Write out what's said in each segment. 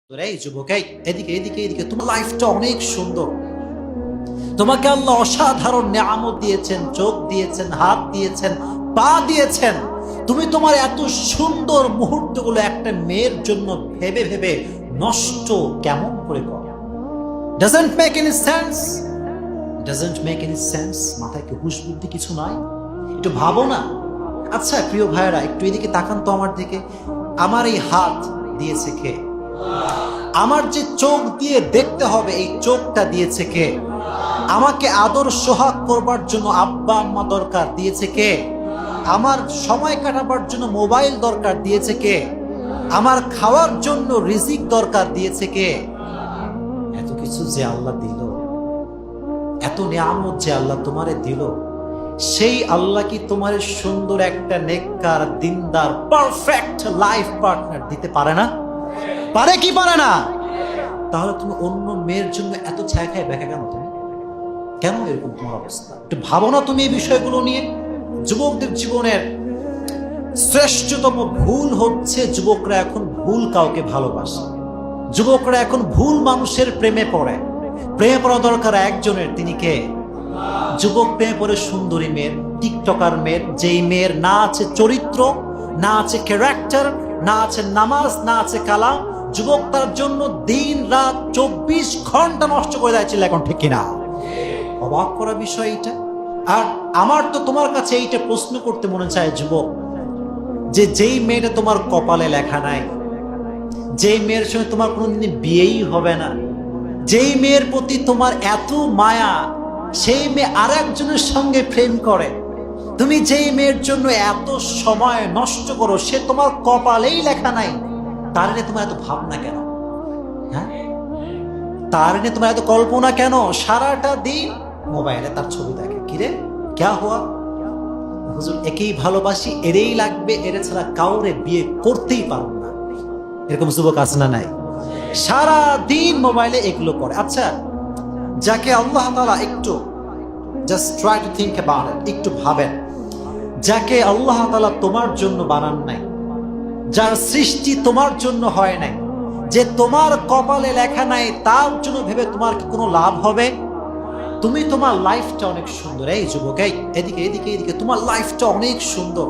এই যুবক, এদিকে এদিকে এদিকে, তোমার লাইফটা অনেক সুন্দর। তোমাকে আল্লাহ অসাধারণ নিয়ামত দিয়েছেন, চোখ দিয়েছেন, হাত দিয়েছেন, পা দিয়েছেন। তুমি তোমার এত সুন্দর মুহূর্তগুলো একটা মেয়ের জন্য ভেবে ভেবে নষ্ট কেমন করে করো? Doesn't make any sense, doesn't make any sense. মাথায় কি হুঁশ বুদ্ধি কিছু নাই? একটু ভাবো না। আচ্ছা প্রিয় ভাইয়েরা, একটু এদিকে তাকান তো আমার দিকে। আমার এই হাত দিয়েছে কে? আমার যে চোখ দিয়ে দেখতে হবে, এই চোখটা দিয়েছে কে? আমাকে আদর সোহাগ করবার জন্য আব্বা আম্মা দরকার, দিয়েছে কে? আমার সময় কাটাবার জন্য মোবাইল দরকার, দিয়েছে কে? আমার খাওয়ার জন্য রিজিক দরকার, দিয়েছে কে? এত কিছু যে আল্লাহ দিল, এত নিয়ামত যে আল্লাহ তোমারে দিল, সেই আল্লাহ কি তোমার সুন্দর একটা নেককার, দিনদার, পারফেক্ট লাইফ পার্টনার দিতে পারে না? পারে কি পারে না? তাহলে তুমি অন্য মেয়ের জন্য এত ছায়া খায় ব্যাখ্যা কেন? তুমি কেন এরকম তোমার অবস্থা? একটু ভাবো না তুমি এই বিষয়গুলো নিয়ে। যুবকদের জীবনের শ্রেষ্ঠতম ভুল হচ্ছে যুবকরা এখন ভুল কাউকে ভালোবাসে। যুবকরা এখন ভুল মানুষের প্রেমে পড়ে। প্রেমে পড়া দরকার একজনের, তিনি কে? যুবক প্রেমে পড়ে সুন্দরী মেয়ের, টিকটকার মেয়ের, যেই মেয়ের না আছে চরিত্র, না আছে ক্যারেক্টার, না আছে নামাজ, না আছে কালাম। যুবক তার জন্য দিন রাত 24 ঘন্টা নষ্ট করে যাচ্ছিল। এখন ঠিক কিনা? অবাক করা বিষয় এটা। আর আমার তো তোমার কাছে এইটা প্রশ্ন করতে মনে চায় যুবক, যে যেই মেয়েটা তোমার কপালে লেখা নাই, যেই মেয়ের সঙ্গে তোমার কোনোদিন বিয়েই হবে না, যেই মেয়ের প্রতি তোমার এত মায়া, সেই মেয়ে আর একজনের সঙ্গে প্রেম করে, তুমি যেই মেয়ের জন্য এত সময় নষ্ট করো, সে তোমার কপালেই লেখা নাই, তার নিয়ে তোমার এত ভাবনা কেন? হ্যাঁ, তার নিয়ে তোমার এত কল্পনা কেন? সারাটা দিন মোবাইলে তার ছবি দেখে। কিরে ক্যা হুয়া? হুজুর একেই ভালোবাসি, এরেই লাগবে, এরে ছাড়া কাউরে বিয়ে করতেই পারবো না। এরকম যুবক আছে না নাই? সারা দিন মোবাইলে এগুলো করে। আচ্ছা, যাকে আল্লাহ তাআলা একটু just try to think about it, একটু ভাবেন, যাকে আল্লাহ তাআলা তোমার জন্য বানান নাই, যার সৃষ্টি তোমার জন্য হয় নাই, যে তোমার কপালে লেখা নাই, তার জন্য ভেবে তোমার কি কোনো লাভ হবে? তুমি তোমার লাইফটা অনেক সুন্দর। এই যুবক, এদিকে এদিকে এদিকে, তোমার লাইফটা অনেক সুন্দর।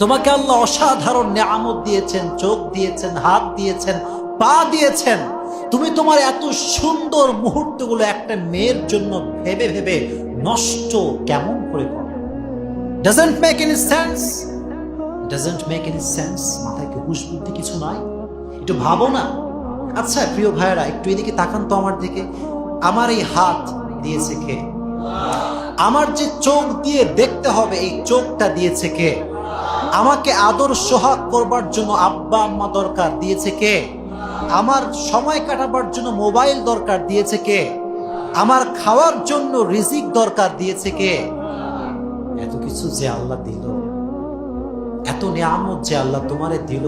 তোমাকে আল্লাহ অসাধারণ নিয়ামত দিয়েছেন, চোখ দিয়েছেন, হাত দিয়েছেন, পা দিয়েছেন। তুমি তোমার এত সুন্দর মুহূর্তগুলো একটা মেয়ের জন্য ভেবে ভেবে নষ্ট কেমন করে করো? Doesn't make any sense, doesn't make any sense. মাথায় কি হুঁশ বুদ্ধি কিছু নাই? একটু ভাবো না। আচ্ছা প্রিয় ভাইয়েরা, একটু এদিকে তাকান তো আমার দিকে। আমার এই হাত দিয়েছে কে? আমার যে চোখ দিয়ে দেখতে হবে, এই চোখটা দিয়েছে কে? আমাকে আদর সোহাগ করবার জন্য আব্বা আম্মা দরকার, দিয়েছে কে? আমার সময় কাটাবার জন্য মোবাইল দরকার, দিয়েছে কে? আমার খাওয়ার জন্য রিজিক দরকার, দিয়েছে কে? এত কিছু যে আল্লাহ দিল, এত নিয়ামত যে আল্লাহ তোমারে দিল,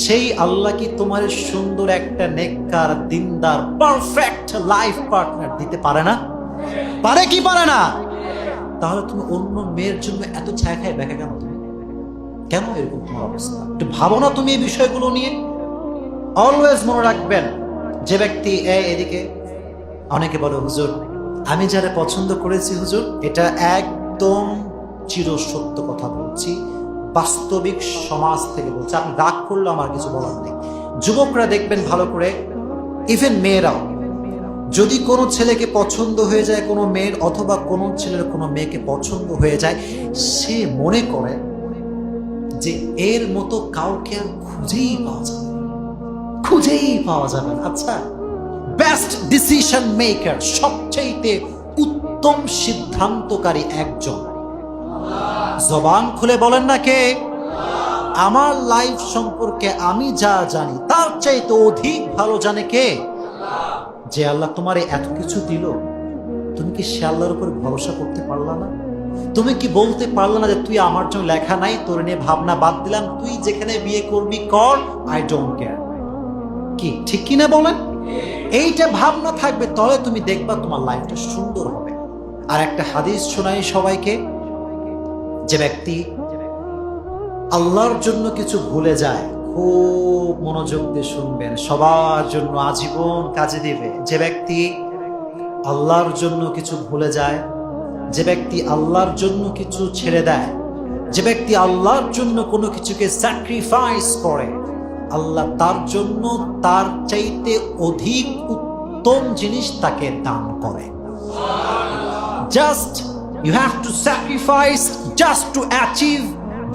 সেই আল্লাহ কি তোমার সুন্দর একটা নেককার, দিনদার, পারফেক্ট লাইফ পার্টনার দিতে পারে না? পারে কি পারে না? তাহলে তুমি অন্য মেয়ের জন্য এত ছায়া খায় ব্যাখ্যা কেন? তুমি কেন এরকম তোমার অবস্থা? একটু ভাবো না তুমি এই বিষয়গুলো নিয়ে। অলওয়েজ মনে রাখবেন, যে ব্যক্তি এদিকে, অনেকে বলে হুজুর আমি যারা পছন্দ করেছি হুজুর, এটা একদম চিরসত্য কথা বলছি, বাস্তবিক সমাজ থেকে বলছি। আপনি রাগ করলে আমার কিছু বলার নেই। যুবকরা দেখবেন ভালো করে, ইভেন মেয়েরাও, যদি কোনো ছেলেকে পছন্দ হয়ে যায় কোনো মেয়ের, অথবা কোনো ছেলের কোনো মেয়েকে পছন্দ হয়ে যায়, সে মনে করে যে এর মতো কাউকে আর খুঁজেই পাওয়া যাবে, খুঁজেই পাওয়া যাবে না। আচ্ছা, বেস্ট ডিসিশন মেকার, সবচেয়ে উত্তম সিদ্ধান্তকারী একজন, জবান খুলে বলেন না কে? আমার লাইফ সম্পর্কে আমি যা জানি তার চাইতে অধিক ভালো জানে কে? যে আল্লাহ তোমার এত কিছু দিল, তুমি কি সে আল্লাহর উপর ভরসা করতে পারলা না? তুমি কি বলতে পারলা না যে তুই আমার জন্য লেখা নাই, তোর নিয়ে ভাবনা বাদ দিলাম, তুই যেখানে বিয়ে করবি কর, আই ডোন্ট কেয়ার? কি ঠিক কিনা বলেন? এইটা ভাবনা থাকবে, তাহলে তুমি দেখবা তোমার লাইফটা সুন্দর হবে। আর একটা হাদিস শোনাই সবাইকে, যে ব্যক্তি আল্লাহর জন্য কিছু ভুলে যায়, খুব মনোযোগ দিয়ে শুনবেন, সবার জন্য আজীবন কাজে দিবে। যে ব্যক্তি আল্লাহর জন্য কিছু ভুলে যায়, যে ব্যক্তি আল্লাহর জন্য কিছু ছেড়ে দেয়, যে ব্যক্তি আল্লাহর জন্য কোনো কিছুকে স্যাক্রিফাইস করে, আল্লাহ তার জন্য তার চাইতে অধিক উত্তম জিনিস তাকে দান করে। Just you have to sacrifice just to achieve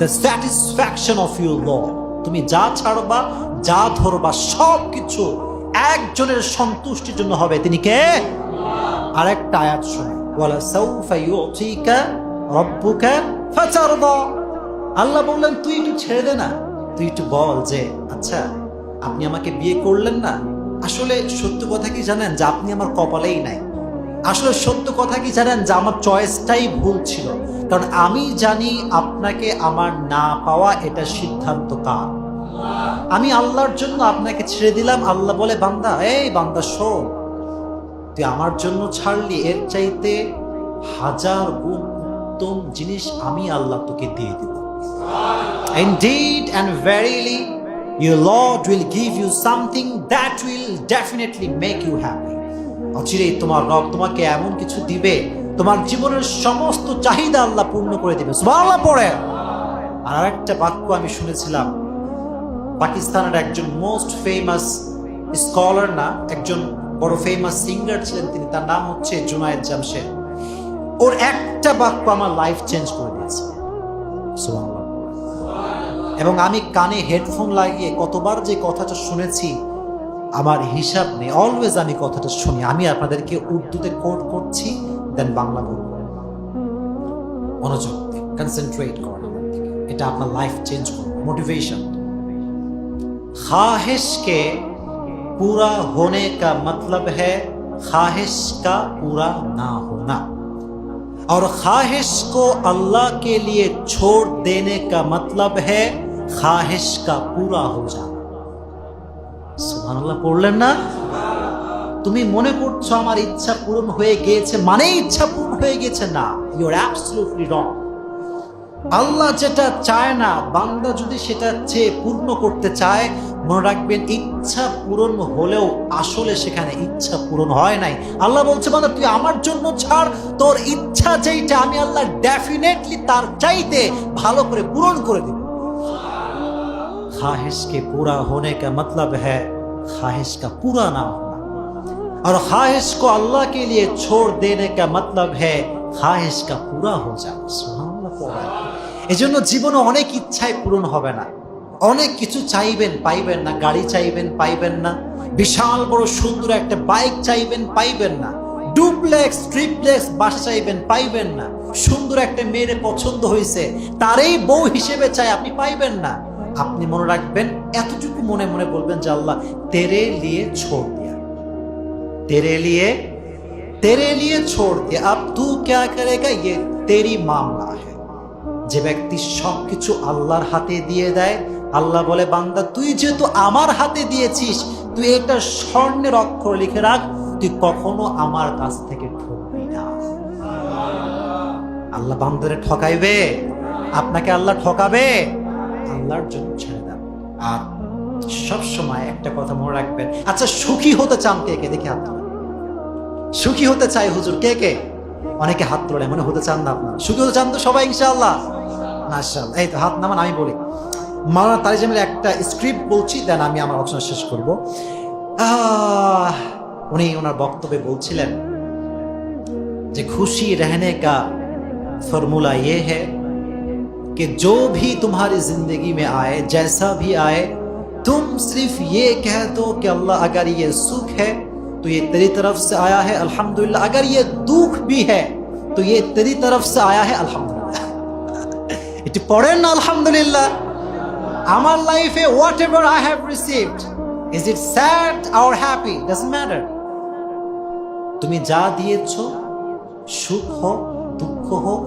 the satisfaction of your lord. তুমি যা ছাড়বা, যা ধরবা, সব কিছু একজনের সন্তুষ্টির জন্য হবে। তিনি কে? আরেকটা আয়াত শুনে, ওয়ালা সাউফা ইউতিকা রাব্বুকা ফাতারদা। আল্লাহ বললেন তুই একটু ছেড়ে দে না, তুই একটু বল যে আচ্ছা আপনি আমাকে বিয়ে করলেন না, আসলে সত্য কথা কি জানেন যে আপনি আমার কপালেই নাই। আসলে সত্য কথা কি জানেন যে আমার চয়েসটাই ভুল ছিল, কারণ আমি জানি আপনাকে আমার না পাওয়া এটা সিদ্ধান্ত কার। আমি আল্লাহর জন্য আপনাকে ছেড়ে দিলাম। আল্লাহ বলে বান্দা, এই বান্দা শোন, তুই আমার জন্য ছাড়লি, এর চাইতে 1000 গুণ উত্তম জিনিস আমি আল্লাহ তোকে দিয়ে দিব। Indeed and verily your Lord will give you something that will definitely make you happy. অচিরেই তোমার রব তোমাকে এমন কিছু দিবে, তোমার জীবনের সমস্ত চাহিদা আল্লাহ পূর্ণ করে দিবে। সুবহানাল্লাহ পড়ে। আর আরেকটা বাক্য আমি শুনেছিলাম, পাকিস্তানের একজন মোস্ট ফেমাস স্কলার, না একজন বড় ফেমাস সিঙ্গার ছিলেন তিনি, তার নাম হচ্ছে জুনায়েদ জামশেদ। ওর একটা বাক্য আমার লাইফ চেঞ্জ করে দিয়েছে। সুবহানাল্লাহ। এবং আমি কানে হেডফোন লাগিয়ে কতবার যে কথাটা শুনেছি আমার হিসাব নেই। অলওয়েজ আমি কথাটা শুনি, আমি আপনাদেরকে উর্দুতে কোট করছি, দেন বাংলা বলবো। মনোযোগ দিয়ে কনসেন্ট্রেট করেন আমার দিকে, এটা আপনার লাইফ চেঞ্জ করবে। মোটিভেশন, ख्वाहिश के पूरा होने का मतलब है ख्वाहिश का पूरा ना होना, और ख्वाहिश को अल्लाह के लिए छोड़ देने का मतलब है ख्वाहिश का पूरा हो जाना। সুবহানাল্লাহ পড়লেন না? তুমি মনে করছো আমার ইচ্ছা পূরণ হয়ে গিয়েছে মানে ইচ্ছা পূরণ হয়ে গেছে, না, ইউ আর অ্যাবসলিউটলি রং। আল্লাহ যেটা চায় না, বান্দা যদি সেটা চেয়ে পূর্ণ করতে চায়, মনে রাখবেন ইচ্ছা পূরণ হলেও আসলে সেখানে ইচ্ছা পূরণ হয় নাই। আল্লাহ বলছে বান্দা তুই আমার জন্য ছাড়, তোর ইচ্ছা যেইটা আমি আল্লাহ ডেফিনেটলি তার চাইতে ভালো করে পূরণ করে দিব। ख्वाहिश के पूरा होने का मतलब है ख्वाहिश का पूरा ना होना, और ख्वाहिश को अल्लाह के लिए छोड़ देने का मतलब है ख्वाहिश का पूरा हो जाना। सुबहानाल्लाह। এজন্য জীবনে অনেক ইচ্ছাই পূরণ হবে না। অনেক কিছু চাইবেন, পাইবেন না। গাড়ি চাইবেন, পাইবেন না। বিশাল বড় সুন্দর একটা বাইক চাইবেন, পাইবেন না। ডুপ্লেক্স ট্রিপ্লেক্স বাসা চাইবেন, পাইবেন না। সুন্দর একটা মেয়ের পছন্দ হয়েছে, তারই বউ হিসেবে চাই, আপনি পাইবেন না। আপনি মনে রাখবেন, এতটুকু মনে মনে বলবেন যে আল্লাহ তেরে লিয়ে ছোড় দিয়া, তেরে লিয়ে ছোড় দিয়া, আব তু ক্যা করেগা ইয়ে তেরি মামলা है। যে ব্যক্তি সবকিছু আল্লাহর হাতে দিয়ে দেয়, আল্লাহ বলে বান্দা তুই যেহেতু আমার হাতে দিয়েছিস, তুই এটা স্বর্ণের অক্ষর লিখে রাখ, তুই কখনো আমার কাছ থেকে ঠকবি না। আল্লাহ বান্দারে ঠকাইবে? আপনাকে আল্লাহ ঠকাবে? আল্লাহর জন্য ছেড়ে দেন। আর সব সময় একটা কথা মনে রাখবেন, আচ্ছা সুখী হতে চান কে কে? দেখে হাত তোলেন। সুখী হতে চাই হুজুর, কে কে? অনেকে হাত তোলে, মনে হতে চান না আপনারা সুখী হতে চান তো সবাই ইনশাআল্লাহ? মাশাআল্লাহ। এই তো হাত নামান, আমি বলি। মাওলানা তারিক জামিলের একটা স্ক্রিপ্ট বলছি, দেন আমি আমার আলোচনা শেষ করব। উনি ওনার বক্তব্যে বলছিলেন যে खुशी रहने का फॉर्मूला ये है कि जो भी तुम्हारी जिंदगी में आए, जैसा भी आए, तुम सिर्फ ये कह दो कि अल्लाह अगर ये सुख है तो ये तेरी तरफ से आया है अल्हम्दुलिल्लाह, अगर ये दुख भी है तो ये तेरी तरफ से आया है अल्हम्दुलिल्लाह। এটি পড়েন না আলহামদুলিল্লাহ। আমার লাইফে what ever I have received, is it sad or happy, doesn't matter. তুমি যা দিয়েছো, সুখ হোক দুঃখ হোক,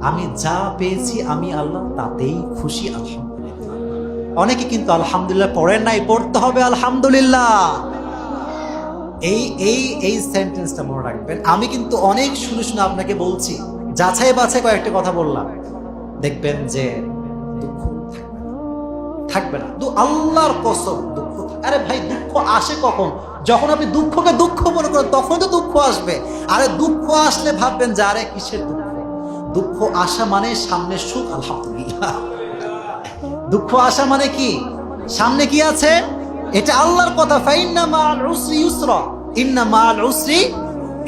আমি যা পেয়েছি আমি আল্লাহ তাতেই খুশি, আলহামদুলিল্লাহ। অনেকে কিন্তু আলহামদুলিল্লাহ পড়েন নাই, পড়তে হবে আলহামদুলিল্লাহ। এই সেন্টেন্সটা মনে রাখবেন। আমি কিন্তু অনেক শুনে শুনে আপনাকে বলছি, যাচাই বাছাই কয়েকটা কথা বললাম, দেখবেন যে দুঃখ থাকবে না। আল্লাহর কসম দুঃখ আরে ভাই দুঃখ আসে কখন? যখন আপনি দুঃখকে দুঃখ মনে করেন তখন তো দুঃখ আসবে। আরে দুঃখ আসলে ভাববেন যে আরে কিসের দুঃখ? দুঃখ আসা মানে সামনে সুখ, আলহামদুলিল্লাহ। দুঃখ আসা মানে কি? সামনে কি আছে? এটা আল্লাহর কথা, ফাইন্না মা'আল উসরি ইউসরা, ইন্না মা'আল উসরি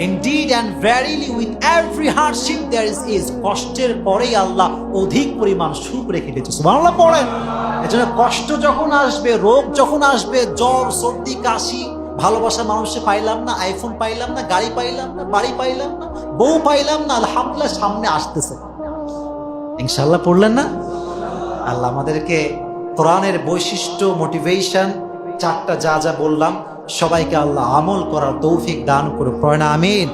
indeed and verily with every hardship there is ease। কষ্টের পরেই আল্লাহ অধিক পরিমাণ সুখ রেখে দিয়েছে। সুবহানাল্লাহ পড়েন। এজন্য কষ্ট যখন আসবে, রোগ যখন আসবে, জ্বর সর্দি কাশি, ভালোবাসা মানুষে পাইলাম না, আইফোন পাইলাম না, গাড়ি পাইলাম না, বাড়ি পাইলাম না, বউ পাইলাম না, আলহামদুলিল্লাহ সামনে আসতেছে ইনশাআল্লাহ। পড়লেন না? আল্লাহ আমাদেরকে কোরআনের বৈশিষ্ট্য, মোটিভেশন, চারটা যা যা বললাম সবাইকে আল্লাহ আমল করার তৌফিক দান করুক। পড়েন আমিন।